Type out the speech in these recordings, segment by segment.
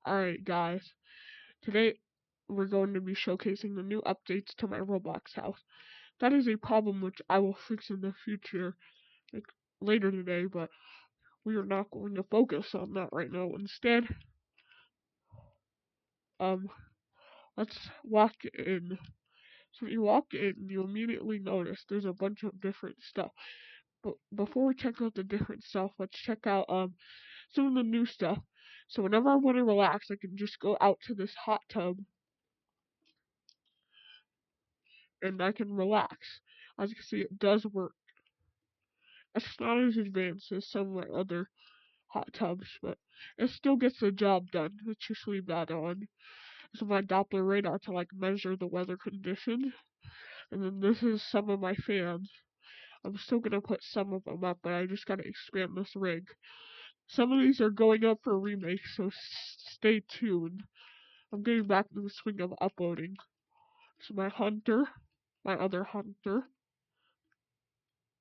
Alright guys, today we're going to be showcasing the new updates to my Roblox house. That is a problem which I will fix in the future, like later today, but we are not going to focus on that right now. Instead, um, let's walk in. So when you walk in, you immediately notice there's a bunch of different stuff. But before we check out the different stuff, let's check out some of the new stuff. So whenever I want to relax, I can just go out to this hot tub and I can relax. As you can see, it does work. It's not as advanced as some of my other hot tubs, but it still gets the job done. Let's just leave that on. This is my Doppler radar to measure the weather conditions. And then this is some of my fans. I'm still gonna put some of them up, but I just gotta expand this rig. Some of these are going up for remakes, so stay tuned. I'm getting back to the swing of uploading. So my hunter, my other hunter,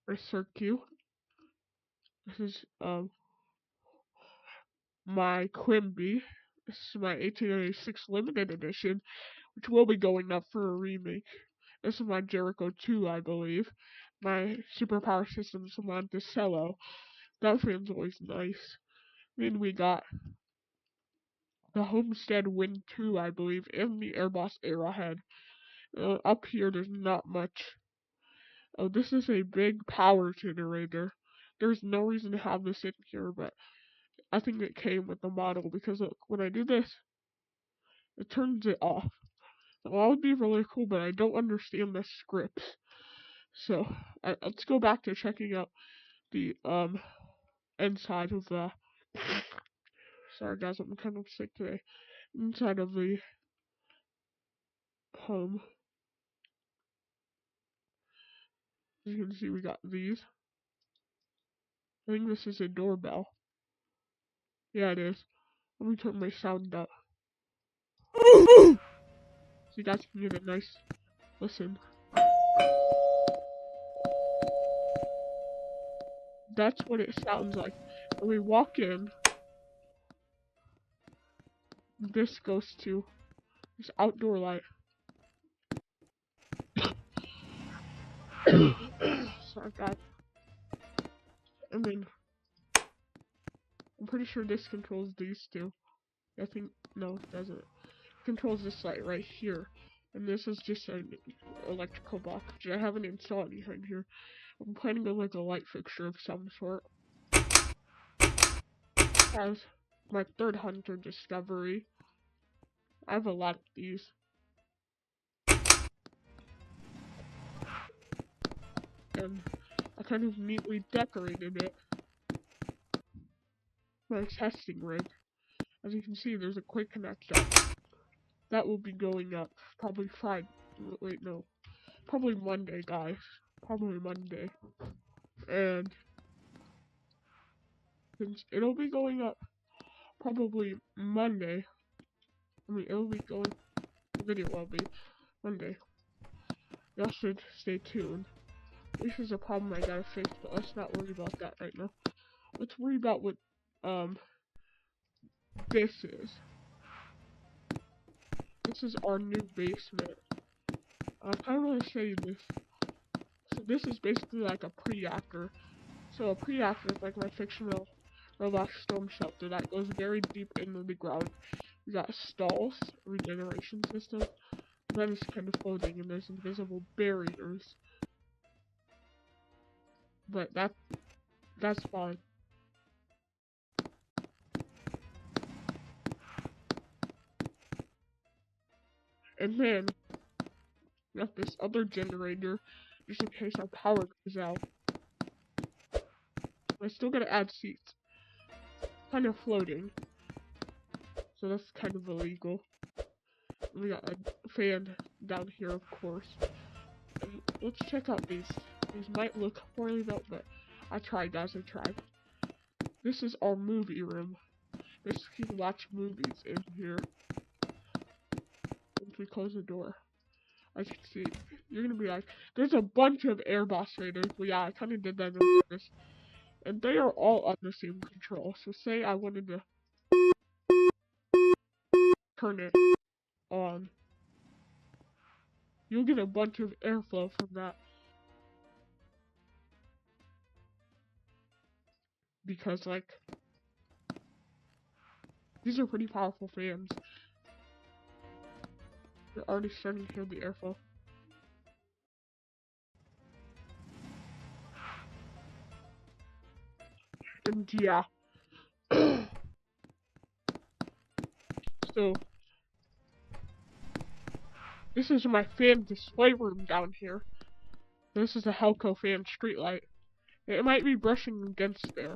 my Circu. This is my Quimby. This is my 1886 limited edition, which will be going up for a remake. This is my Jericho 2, I believe. My superpower system is Monticello. That fan's always nice. Then we got the Homestead Wind 2, I believe, and the Airboss Arrowhead. Up here, there's not much. Oh, this is a big power generator. There's no reason to have this in here, but I think it came with the model because look, when I do this, it turns it off. Now, that would be really cool, but I don't understand the scripts. So let's go back to checking out the inside of the. Sorry guys, I'm kind of sick today. Inside of the home. As you can see, we got these. I think this is a doorbell. Yeah, it is. Let me turn my sound up so you guys can get a nice listen. That's what it sounds like. When we walk in, this goes to this outdoor light. Sorry, guys. And then I'm pretty sure this controls these two. I think no, it doesn't. It controls this light right here, and this is just an electrical box. I haven't installed anything here. I'm planning on like a light fixture of some sort. As my third hunter discovery, I have a lot of these. And I kind of neatly decorated it. My testing rig. As you can see, there's a quick connect up. That will be going up probably probably Monday, guys. Probably Monday. And since it'll be going up probably Monday, it'll be going, the video will be Monday. Y'all should stay tuned. This is a problem I gotta fix, but let's not worry about that right now. Let's worry about what, this is. This is our new basement. How do I say this? So this is basically like a pre-actor. So a pre-actor is like my fictional Roblox storm shelter that goes very deep into the ground. We got stalls, regeneration system, that is kind of floating, and there's invisible barriers. But that's fine. And then we got this other generator just in case our power goes out. I still gotta add seats. Kind of floating. So that's kind of illegal. We got a fan down here, of course. And let's check out these. These might look poorly though, but I tried, guys. I tried. This is our movie room. There's you can watch movies in here. Once we close the door, as you can see, you're gonna be like, there's a bunch of Airboss Raiders. But yeah, I kind of did that on purpose. And they are all on the same control. So say I wanted to turn it on, you'll get a bunch of airflow from that. Because, like, these are pretty powerful fans. You're already starting to hear the airflow. And yeah. So, this is my fan display room down here. This is a Helco fan streetlight. It might be brushing against there.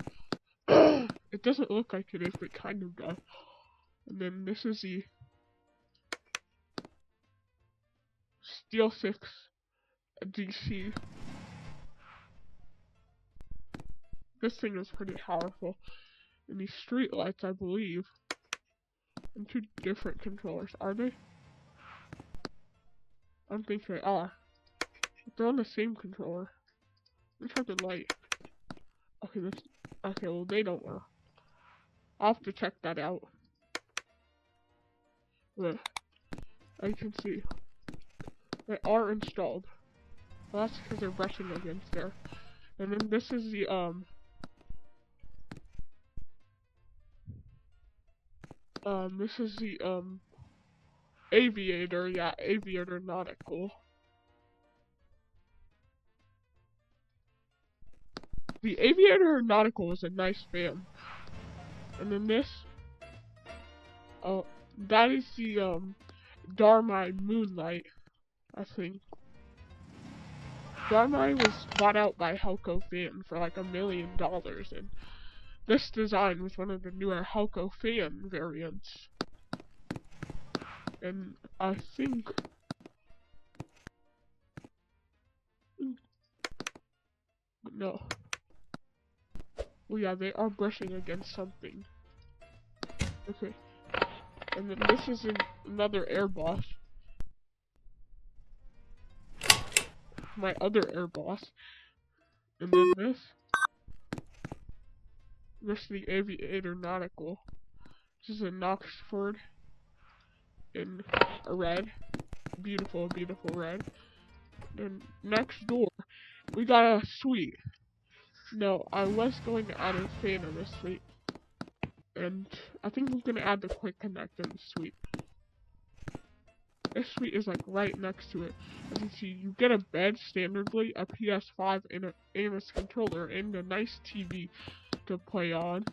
It doesn't look like it is, but it kind of does. And then this is the Steel 6 DC. This thing is pretty powerful. And these streetlights, I believe, and two different controllers, are they? I don't think they are. But they're on the same controller. Let's try the light. Okay, well, they don't work. I'll have to check that out. But, as you can see, they are installed. Well, that's because they're brushing against there. And then this is the, Aviator, yeah, Aviator Nautical. The Aviator Nautical is a nice fan. And then this, that is the, Dharma Moonlight, I think. Dharma was bought out by Helco Fan for like $1 million, and this design was one of the newer Helco Fan variants. And I think no. Well, yeah, they are brushing against something. Okay. And then this is another air boss. My other air boss. And then this is the Aviator Nautical. This is an Oxford in a red. Beautiful, beautiful red. And next door, we got a suite. No, I was going to add a fan in this suite. And I think I'm going to add the quick connect in the suite. This suite is like right next to it. As you see, you get a bed standardly, a PS5, and an Amos controller, and a nice TV to play on.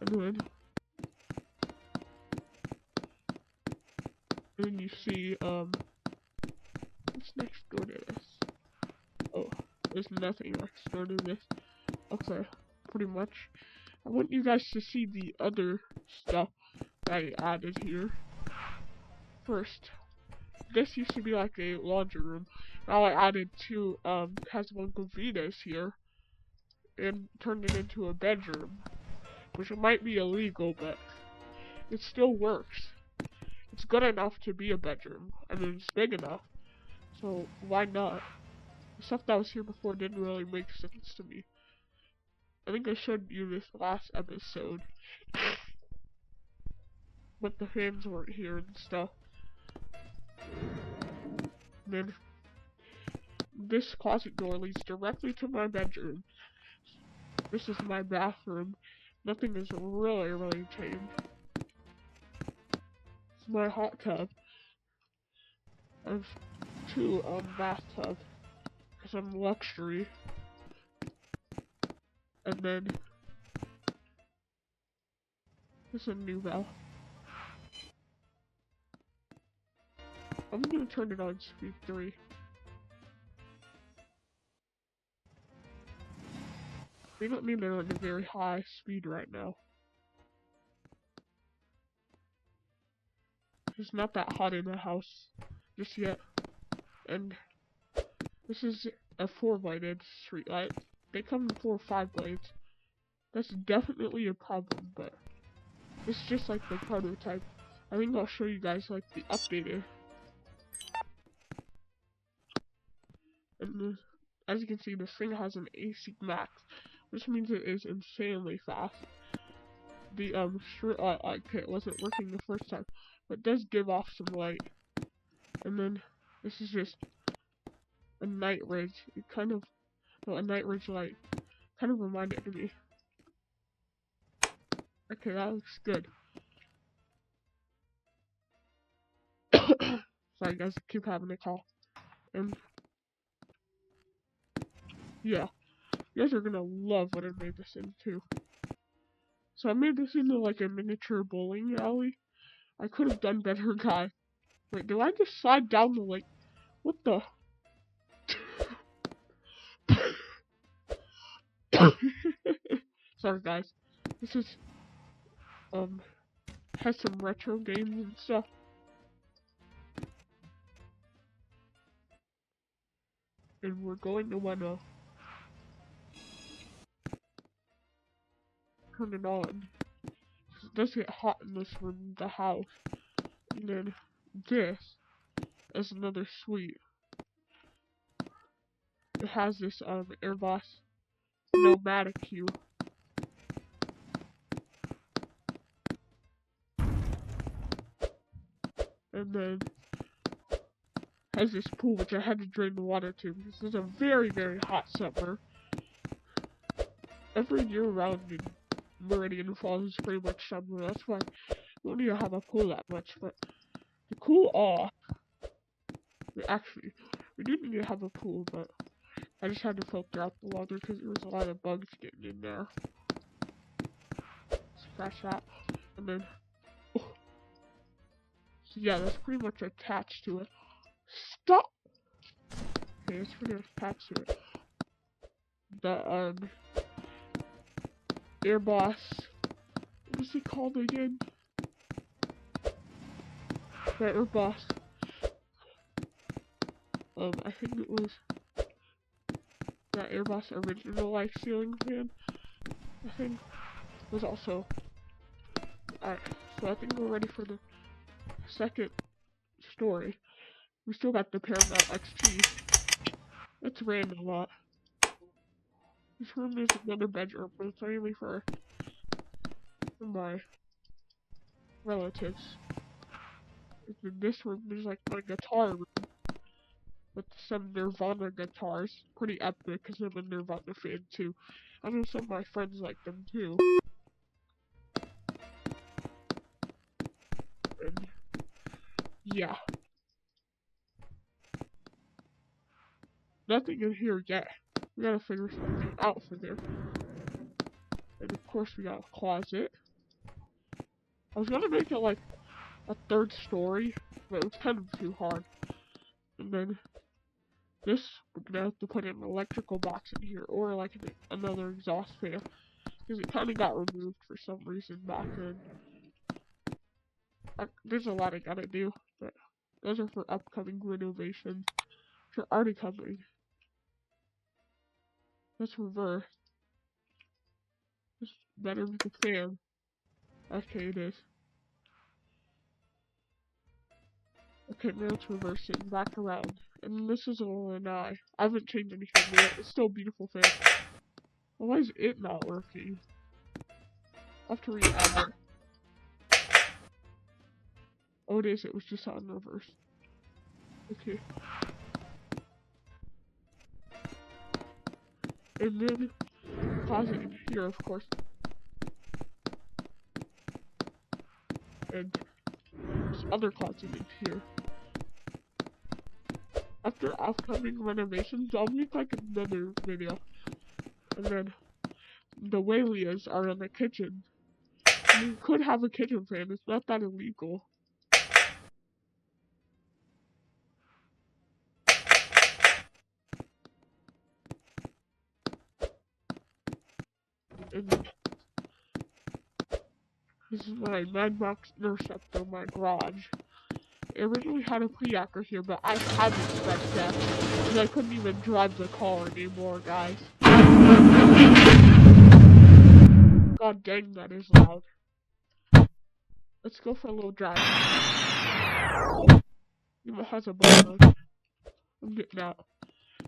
And then you see, what's next door to this? Oh, there's nothing next door to this. Okay, pretty much. I want you guys to see the other stuff that I added here. First, this used to be like a laundry room. Now I added two Casablanca here and turned it into a bedroom, which might be illegal, but it still works. It's good enough to be a bedroom. I mean, it's big enough, so why not? The stuff that was here before didn't really make sense to me. I think I showed you this last episode, but the fans weren't here and stuff. And then this closet door leads directly to my bedroom. This is my bathroom. Nothing has really changed. It's my hot tub. I have two bathtubs because I'm luxury. And then this is a new bell. I'm gonna turn it on speed 3. We don't need it on a very high speed right now. It's not that hot in the house just yet. And this is a 4-lighted streetlight. They come in 4 or 5 lights. That's definitely a problem, but it's just like the prototype. I think I'll show you guys like the updated. And as you can see, this thing has an AC max, which means it is insanely fast. the street light kit wasn't working the first time, but it does give off some light. And then this is just a night ridge. It kind of, well, a night ridge light. Kind of reminded me. Okay, that looks good. Sorry guys, I keep having a call. And yeah, you guys are gonna love what I made this into. So I made this into like a miniature bowling alley. I could have done better, guys. Wait, did I just slide down the lake? What the? Sorry guys. This is has some retro games and stuff. And we're going to wanna turn it on. It does get hot in this room, the house. And then this is another suite. It has this Airbus nomadic queue. And then has this pool which I had to drain the water to because it's a very, very hot summer. Every year round in Meridian Falls is pretty much summer. That's why we don't need to have a pool that much. But to cool off, we do need to have a pool, but I just had to filter out the water because there was a lot of bugs getting in there. Scratch that. And then, oh. So yeah, that's pretty much attached to it. Stop! Okay, that's pretty much attached to it. The, Airbus, what was it called again? The Airbus. I think it was that Airbus original like ceiling fan. I think was also. Alright, so I think we're ready for the second story. We still got the Paramount XT. It's raining a lot. This room is another bedroom, but it's mainly for my relatives. And then this room is like my guitar room with some Nirvana guitars. Pretty epic because I'm a Nirvana fan too. I know some of my friends like them too. And yeah. Nothing in here yet. We gotta figure something out for there. And of course we got a closet. I was gonna make it like a third story, but it was kind of too hard. And then this, we're gonna have to put an electrical box in here, or like another exhaust fan, because it kind of got removed for some reason back then. There's a lot I gotta do, but those are for upcoming renovations, which are already coming. Let's reverse. It's better with the fan. Okay, it is. Okay, now it's reversing back around. And this is all an eye. I haven't changed anything yet. It's still a beautiful fan. Well, why is it not working? I have to re-add it. Oh, it is. It was just on reverse. Okay. And then closet in here, of course. And this other closet in here. After upcoming renovations, I'll make like another video. And then the Walias are in the kitchen. You could have a kitchen fan, it's not that illegal. And this is my Madbox Interceptor, my garage. It originally had a pre-actor here, but I had to scratch that, because I couldn't even drive the car anymore, guys. God dang, that is loud. Let's go for a little drive. It has a button. I'm getting out.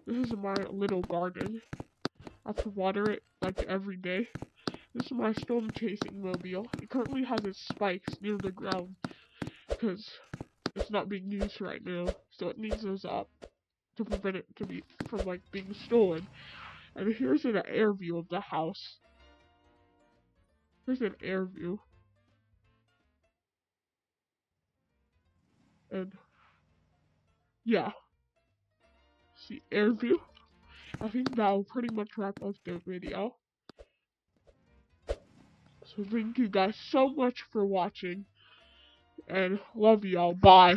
This is my little garden. I have to water it like every day. This is my storm chasing mobile. It currently has its spikes near the ground because it's not being used right now, so it needs those up to prevent it to be from like being stolen. And here's an air view of the house. Here's an air view, and yeah, see air view. I think that'll pretty much wrap up the video. So thank you guys so much for watching, and love y'all. Bye.